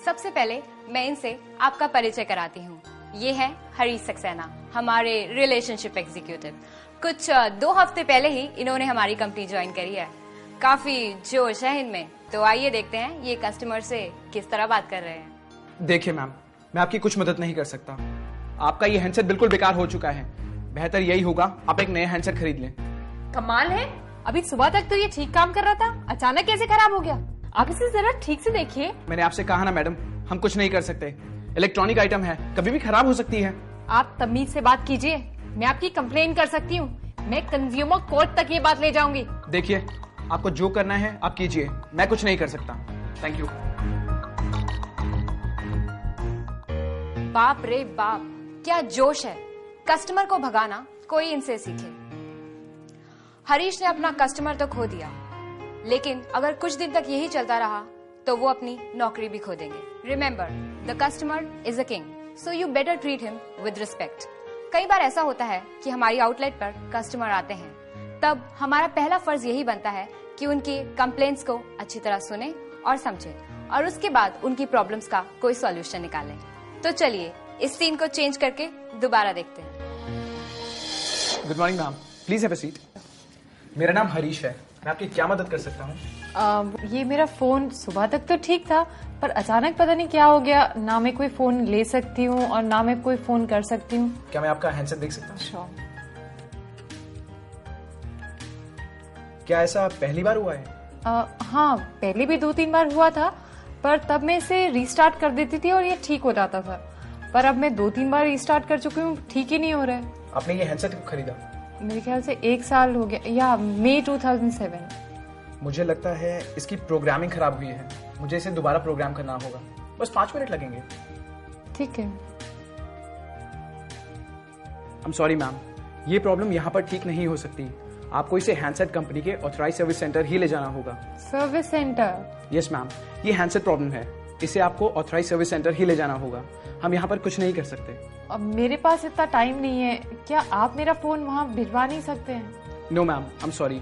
सबसे पहले मैं इनसे आपका परिचय कराती हूँ। ये है हरीश सक्सेना, हमारे रिलेशनशिप एग्जीक्यूटिव। कुछ 2 हफ्ते पहले ही इन्होंने हमारी कंपनी ज्वाइन करी है। काफी जोश है इनमें, तो आइए देखते हैं ये कस्टमर से किस तरह बात कर रहे हैं। देखिए मैम, मैं आपकी कुछ मदद नहीं कर सकता। आपका ये हैंडसेट बिल्कुल बेकार हो चुका है। बेहतर यही होगा आप एक नया हैंडसेट खरीद लें। कमाल है, अभी सुबह तक तो ये ठीक काम कर रहा था, अचानक कैसे खराब हो गया? आप इसे जरा ठीक से देखिए। मैंने आपसे कहा ना मैडम, हम कुछ नहीं कर सकते। इलेक्ट्रॉनिक आइटम है, कभी भी खराब हो सकती है। आप तमीज से बात कीजिए, मैं आपकी कंप्लेन कर सकती हूँ। मैं कंज्यूमर कोर्ट तक ये बात ले जाऊंगी। देखिए, आपको जो करना है आप कीजिए, मैं कुछ नहीं कर सकता। Thank you. बाप रे बाप, क्या जोश है। कस्टमर को भगाना कोई इनसे सीखे। हरीश ने अपना कस्टमर तो खो दिया, लेकिन अगर कुछ दिन तक यही चलता रहा तो वो अपनी नौकरी भी खो देंगे। Remember, the customer is a king, so you better treat him with respect. कई बार ऐसा होता है कि हमारी आउटलेट पर कस्टमर आते हैं, तब हमारा पहला फर्ज यही बनता है कि उनकी कंप्लेंट्स को अच्छी तरह सुने और समझे, और उसके बाद उनकी प्रॉब्लम्स का कोई सॉल्यूशन निकालें। तो चलिए इस सीन को चेंज करके दोबारा देखते हैं। Good morning ma'am, please have a seat. मेरा नाम हरीश है, मैं आपकी क्या मदद कर सकता हूँ? ये मेरा फोन सुबह तक तो ठीक था, पर अचानक पता नहीं क्या हो गया। ना मैं कोई फोन ले सकती हूँ और ना मैं कोई फोन कर सकती हूँ। क्या मैं आपका हैंडसेट देख सकता हूँ? श्योर। क्या ऐसा पहली बार हुआ है? हाँ, पहले भी 2-3 बार हुआ था, पर तब मैं इसे रीस्टार्ट कर देती थी और ये ठीक हो जाता था। पर अब मैं 2-3 बार रीस्टार्ट कर चुकी हूँ, ठीक ही नहीं हो रहा है। आपने ये हैंडसेट कब खरीदा? मेरे ख्याल से 1 साल हो गया, या मई 2007। मुझे लगता है इसकी प्रोग्रामिंग खराब हुई है। मुझे इसे दोबारा प्रोग्राम करना होगा। बस 5 मिनट लगेंगे। ठीक है। आई एम सॉरी मैम, ये प्रॉब्लम यहाँ पर ठीक नहीं हो सकती। आपको इसे हैंडसेट कंपनी के ऑथराइज सर्विस सेंटर ही ले जाना होगा। Service centre? यस मैम, ये हैंडसेट प्रॉब्लम है, इसे आपको ऑथराइज सर्विस सेंटर ही ले जाना होगा। हम यहाँ पर कुछ नहीं कर सकते। अब मेरे पास इतना टाइम नहीं है, क्या आप मेरा फोन वहाँ भिजवा नहीं सकते हैं? No ma'am, I am sorry.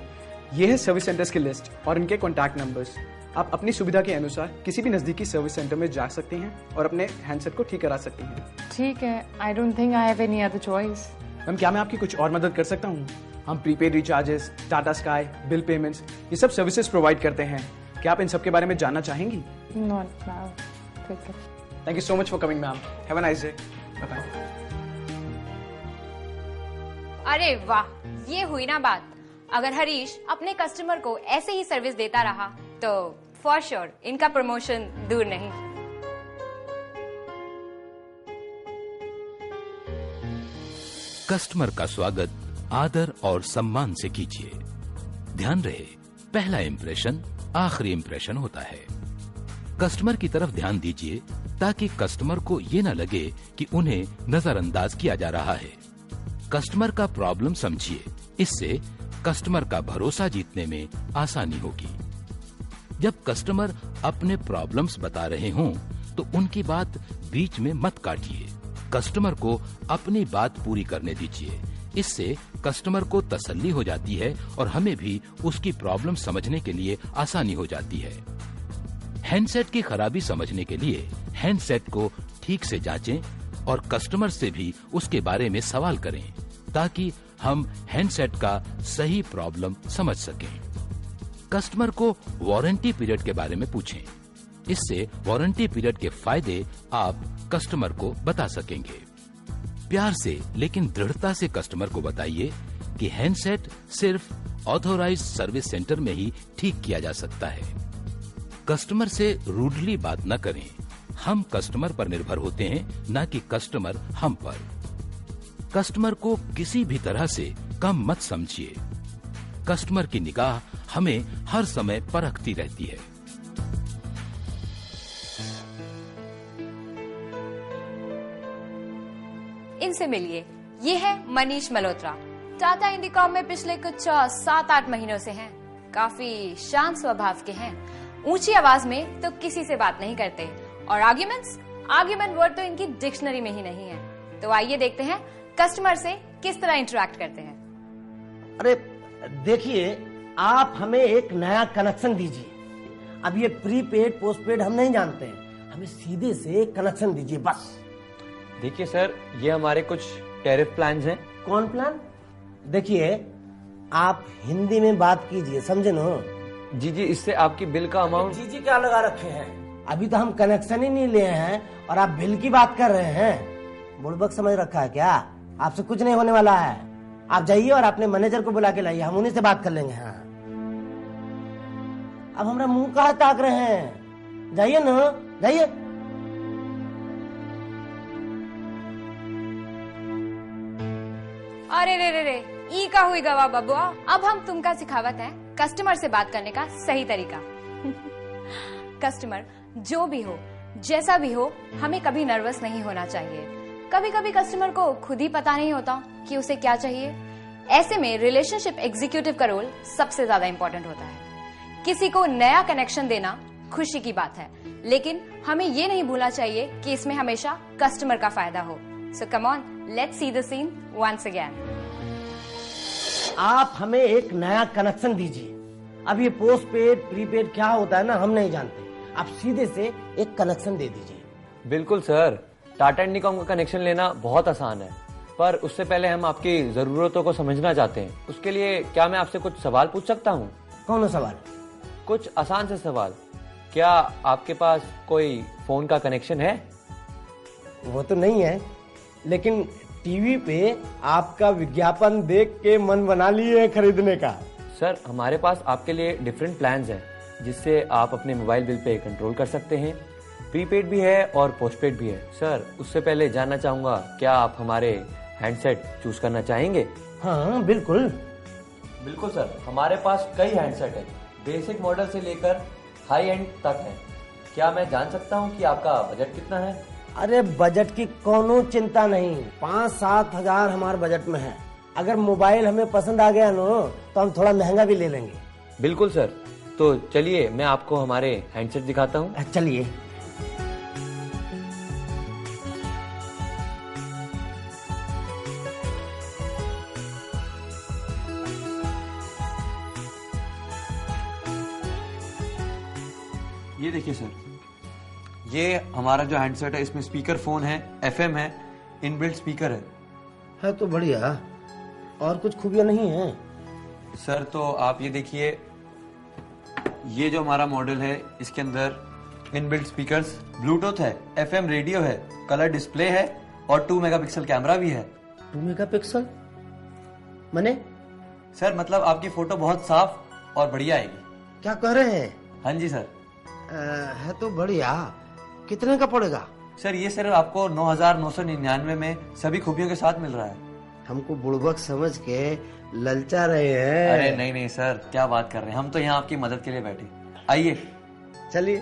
ये है सर्विस सेंटर्स की लिस्ट और इनके कॉन्टैक्ट नंबर्स। आप अपनी सुविधा के अनुसार किसी भी नजदीकी सर्विस सेंटर में जा सकती हैं और अपने हैंडसेट को ठीक करा सकती हैं। ठीक है, I don't think I have any other choice. Ma'am, क्या मैं आपकी कुछ और मदद कर सकता हूँ? हम prepaid recharges, Tata sky, bill payments, ये सब सर्विसेज प्रोवाइड करते हैं। क्या आप इन सब के बारे में जानना चाहेंगी? Not now. ठीक है। Thank you so much for coming ma'am. Have a nice day. Bye bye. अरे वाह, ये हुई ना बात। अगर हरीश अपने कस्टमर को ऐसे ही सर्विस देता रहा तो फॉर श्योर इनका प्रमोशन दूर नहीं। कस्टमर का स्वागत आदर और सम्मान से कीजिए। ध्यान रहे, पहला इंप्रेशन आखिरी इंप्रेशन होता है। कस्टमर की तरफ ध्यान दीजिए ताकि कस्टमर को ये न लगे कि उन्हें नजरअंदाज किया जा रहा है। कस्टमर का प्रॉब्लम समझिए, इससे कस्टमर का भरोसा जीतने में आसानी होगी। जब कस्टमर अपने प्रॉब्लम्स बता रहे हों तो उनकी बात बीच में मत काटिए। कस्टमर को अपनी बात पूरी करने दीजिए। इससे कस्टमर को तसल्ली हो जाती है और हमें भी उसकी प्रॉब्लम समझने के लिए आसानी हो जाती है। हैंडसेट की खराबी समझने के लिए हैंडसेट को ठीक से जांचें और कस्टमर से भी उसके बारे में सवाल करें ताकि हम हैंडसेट का सही प्रॉब्लम समझ सकें। कस्टमर को वारंटी पीरियड के बारे में पूछें। इससे वारंटी पीरियड के फायदे आप कस्टमर को बता सकेंगे। प्यार से लेकिन दृढ़ता से कस्टमर को बताइए कि हैंडसेट सिर्फ ऑथोराइज्ड सर्विस सेंटर में ही ठीक किया जा सकता है। कस्टमर से रूडली बात न करें। हम कस्टमर पर निर्भर होते हैं, न कि कस्टमर हम पर। कस्टमर को किसी भी तरह से कम मत समझिए। कस्टमर की निगाह हमें हर समय परखती रहती है। इनसे मिलिए, ये है मनीष मल्होत्रा। टाटा इंडिकॉम में पिछले कुछ 7-8 महीनों से हैं। काफी शांत स्वभाव के हैं। ऊंची आवाज में तो किसी से बात नहीं करते और आर्ग्यूमेंट वर्ड तो इनकी डिक्शनरी में ही नहीं है। तो आइए देखते हैं कस्टमर से किस तरह इंटरेक्ट करते हैं। अरे देखिए, आप हमें एक नया कनेक्शन दीजिए। अब ये प्रीपेड पोस्टपेड हम नहीं जानते हैं। हमें सीधे से कनेक्शन दीजिए बस। देखिए सर, ये हमारे कुछ टैरिफ प्लान्स हैं। कौन प्लान? देखिए, आप हिंदी में बात कीजिए, समझे ना? जी जी, इससे आपकी बिल का अमाउंट। जी जी क्या लगा रखे हैं? अभी तो हम कनेक्शन ही नहीं लिए हैं और आप बिल की बात कर रहे हैं। बुड़बक समझ रखा है क्या? आपसे कुछ नहीं होने वाला है। आप जाइए और अपने मैनेजर को बुला के लाइए, हम उन्हीं से बात कर लेंगे। हाँ, अब हमारा मुंह कहाँ ताक रहे हैं? जाइए ना, जाइए। अरे रे रे रे, ई का हुई गवा बबुआ। अब हम तुमका सिखावत है कस्टमर से बात करने का सही तरीका। कस्टमर जो भी हो, जैसा भी हो, हमें कभी नर्वस नहीं होना चाहिए। कभी कभी कस्टमर को खुद ही पता नहीं होता कि उसे क्या चाहिए। ऐसे में रिलेशनशिप एग्जीक्यूटिव का रोल सबसे ज्यादा इम्पोर्टेंट होता है। किसी को नया कनेक्शन देना खुशी की बात है, लेकिन हमें ये नहीं भूलना चाहिए कि इसमें हमेशा कस्टमर का फायदा हो। So come on, let's see the scene once again. आप हमें एक नया कनेक्शन दीजिए। अब ये पोस्ट पेड प्रीपेड क्या होता है ना, हम नहीं जानते। आप सीधे से एक कनेक्शन दे दीजिए। बिल्कुल सर, टाटा इंडिकॉम का कनेक्शन लेना बहुत आसान है, पर उससे पहले हम आपकी जरूरतों को समझना चाहते हैं। उसके लिए क्या मैं आपसे कुछ सवाल पूछ सकता हूँ? कौन सा सवाल? कुछ आसान से सवाल। क्या आपके पास कोई फोन का कनेक्शन है? वो तो नहीं है, लेकिन टीवी पे आपका विज्ञापन देख के मन बना लिए है खरीदने का। सर, हमारे पास आपके लिए डिफरेंट प्लान्स हैं, जिससे आप अपने मोबाइल बिल पे कंट्रोल कर सकते हैं। प्रीपेड भी है और पोस्टपेड भी है। सर, उससे पहले जानना चाहूंगा, क्या आप हमारे हैंडसेट चूज करना चाहेंगे? हाँ बिल्कुल। बिल्कुल सर, हमारे पास कई हैंडसेट है, बेसिक मॉडल से लेकर हाई एंड तक है। क्या मैं जान सकता हूँ कि आपका बजट कितना है? अरे बजट की कोनो चिंता नहीं, 5-7 हजार हमारे बजट में है। अगर मोबाइल हमें पसंद आ गया ना, तो हम थोड़ा महंगा भी ले लेंगे। बिल्कुल सर, तो चलिए मैं आपको हमारे हैंडसेट दिखाता हूँ। चलिए। ये देखिए सर, ये हमारा जो हैंडसेट है, इसमें स्पीकर फोन है, एफएम है, इनबिल्ट स्पीकर है तो बढ़िया। और कुछ खूबियां नहीं है? सर, तो आप ये देखिए, ये जो हमारा मॉडल है, इसके अंदर इनबिल्ट स्पीकर्स, ब्लूटूथ है, एफएम रेडियो है, कलर डिस्प्ले है और 2 मेगापिक्सल कैमरा भी है। 2 मेगापिक्सल मने? सर, मतलब आपकी फोटो बहुत साफ और बढ़िया आएगी। क्या कह रहे हैं? हाँ जी सर। है तो बढ़िया। कितने का पड़ेगा? सर, ये सिर्फ आपको 9,999 में सभी खूबियों के साथ मिल रहा है। हमको बुड़बक समझ के ललचा रहे हैं। अरे नहीं नहीं सर, क्या बात कर रहे हैं, हम तो यहाँ आपकी मदद के लिए बैठे। आइए। चलिए।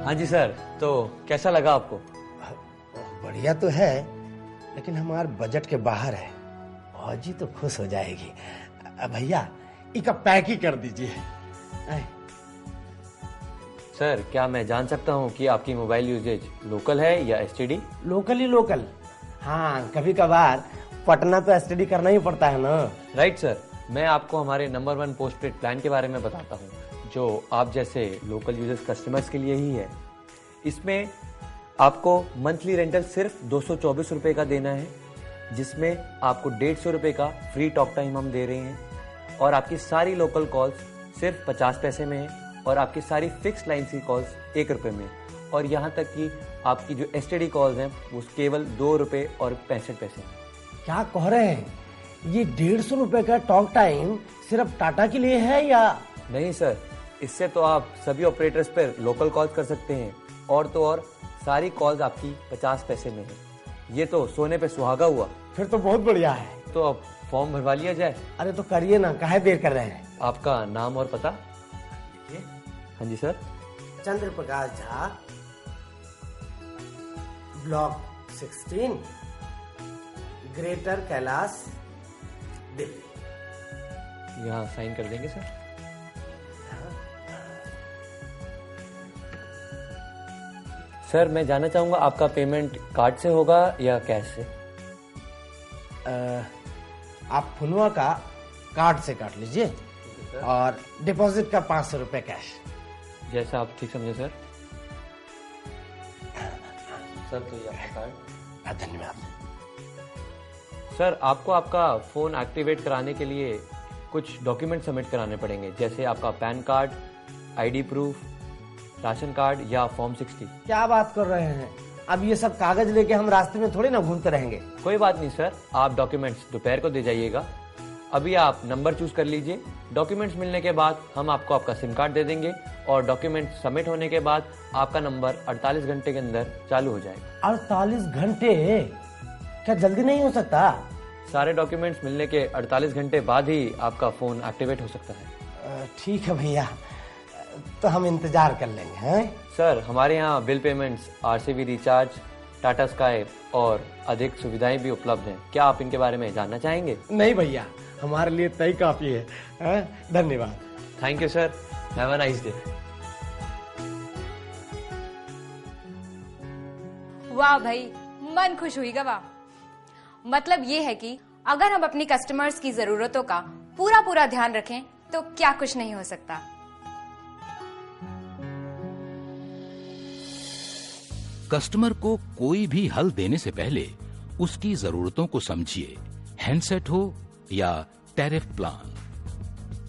हाँ जी सर, तो कैसा लगा आपको? बढ़िया तो है, लेकिन हमारे बजट के बाहर है। फौजी तो खुश हो जाएगी। भैया, इका पैक ही कर दीजिए। सर, क्या मैं जान सकता हूँ कि आपकी मोबाइल यूजेज लोकल है या एसटीडी? लोकल ही लोकल। हाँ, कभी कभार पटना तो एसटीडी करना ही पड़ता है ना। राइट सर, मैं आपको हमारे नंबर 1 पोस्टपेड प्लान के बारे में बताता हूँ, जो आप जैसे लोकल यूजर्स कस्टमर्स के लिए ही है। इसमें आपको मंथली रेंटल सिर्फ 224 रुपए का देना है, जिसमें आपको 150 रुपए का फ्री टॉक टाइम हम दे रहे हैं, और आपकी सारी लोकल कॉल्स सिर्फ 50 पैसे में है, और आपकी सारी फिक्स लाइन की कॉल्स 1 रुपए में, और यहाँ तक कि आपकी जो एसटीडी कॉल्स हैं वो केवल 2 रुपए और 65 पैसे। क्या कह रहे हैं? ये 150 रुपए का टॉक टाइम सिर्फ टाटा के लिए है या? नहीं सर, इससे तो आप सभी ऑपरेटर्स पर लोकल कॉल्स कर सकते हैं, और तो और सारी कॉल्स आपकी 50 पैसे में है। ये तो सोने पे सुहागा हुआ। फिर तो बहुत बढ़िया है। तो अब फॉर्म भरवा लिया जाए? अरे तो करिए ना, काहे देर कर रहे हैं? आपका नाम और पता? हाँ जी सर। चंद्र प्रकाश झा, ब्लॉक 16, ग्रेटर कैलाश, दिल्ली। यहाँ साइन कर देंगे सर। सर, मैं जानना चाहूंगा, आपका पेमेंट कार्ड से होगा या कैश से? आप फुनवा का कार्ड से काट लीजिए और डिपॉजिट का 500 रुपए कैश। जैसा आप ठीक समझे सर। सर तो ये आपका कार्ड। धन्यवाद। सर आपको आपका फोन एक्टिवेट कराने के लिए कुछ डॉक्यूमेंट सबमिट कराने पड़ेंगे, जैसे आपका pan card, ID proof, ration card या फॉर्म 60। क्या बात कर रहे हैं? अब ये सब कागज लेके हम रास्ते में थोड़ी ना घूमते रहेंगे। कोई बात नहीं सर, आप डॉक्यूमेंट्स दोपहर को दे जाइएगा। अभी आप नंबर चूज कर लीजिए। डॉक्यूमेंट्स मिलने के बाद हम आपको आपका सिम कार्ड दे देंगे और डॉक्यूमेंट सबमिट होने के बाद आपका नंबर 48 घंटे के अंदर चालू हो जाएगा। 48 घंटे? क्या जल्दी नहीं हो सकता? सारे डॉक्यूमेंट्स मिलने के 48 घंटे बाद ही आपका फोन एक्टिवेट हो सकता है। ठीक है भैया, तो हम इंतजार कर लेंगे। हैं? सर हमारे यहाँ bill payments, RCB recharge, Tata sky और अधिक सुविधाएं भी उपलब्ध हैं। क्या आप इनके बारे में जानना चाहेंगे? नहीं भैया, हमारे लिए तय काफी है। धन्यवाद। Thank you sir, have a nice day. वाह भाई, मन खुश हुई गवा। मतलब ये है कि अगर हम अपनी कस्टमर्स की जरूरतों का पूरा ध्यान रखें तो क्या कुछ नहीं हो सकता। कस्टमर को कोई भी हल देने से पहले उसकी जरूरतों को समझिए। हैंडसेट हो या टैरिफ प्लान।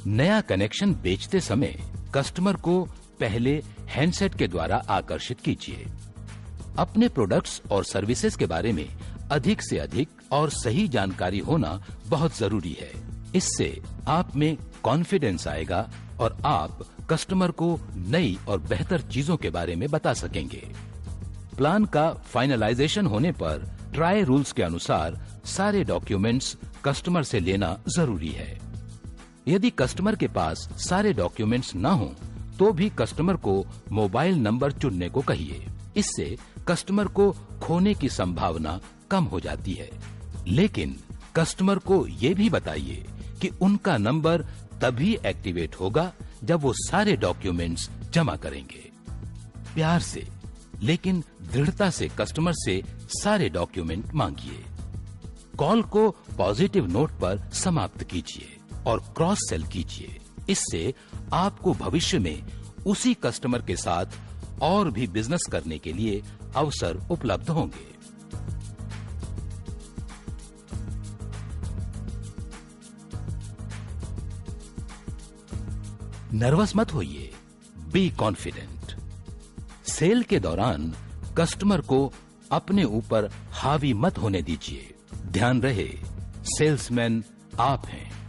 नया कनेक्शन बेचते समय कस्टमर को पहले हैंडसेट के द्वारा आकर्षित कीजिए। अपने प्रोडक्ट्स और सर्विसेज के बारे में अधिक से अधिक और सही जानकारी होना बहुत जरूरी है। इससे आप में कॉन्फिडेंस आएगा और आप कस्टमर को नई और बेहतर चीजों के बारे में बता सकेंगे। प्लान का फाइनलाइजेशन होने पर ट्राई रूल्स के अनुसार सारे डॉक्यूमेंट्स कस्टमर से लेना जरूरी है। यदि कस्टमर के पास सारे डॉक्यूमेंट्स न हो तो भी कस्टमर को मोबाइल नंबर चुनने को कहिए। इससे कस्टमर को खोने की संभावना कम हो जाती है। लेकिन कस्टमर को ये भी बताइए कि उनका नंबर तभी एक्टिवेट होगा जब वो सारे डॉक्यूमेंट्स जमा करेंगे। प्यार से लेकिन दृढ़ता से कस्टमर से सारे डॉक्यूमेंट मांगिए। कॉल को पॉजिटिव नोट पर समाप्त कीजिए और क्रॉस सेल कीजिए। इससे आपको भविष्य में उसी कस्टमर के साथ और भी बिजनेस करने के लिए अवसर उपलब्ध होंगे। नर्वस मत होइए, बी कॉन्फिडेंट। सेल के दौरान कस्टमर को अपने ऊपर हावी मत होने दीजिए। ध्यान रहे, सेल्समैन आप हैं।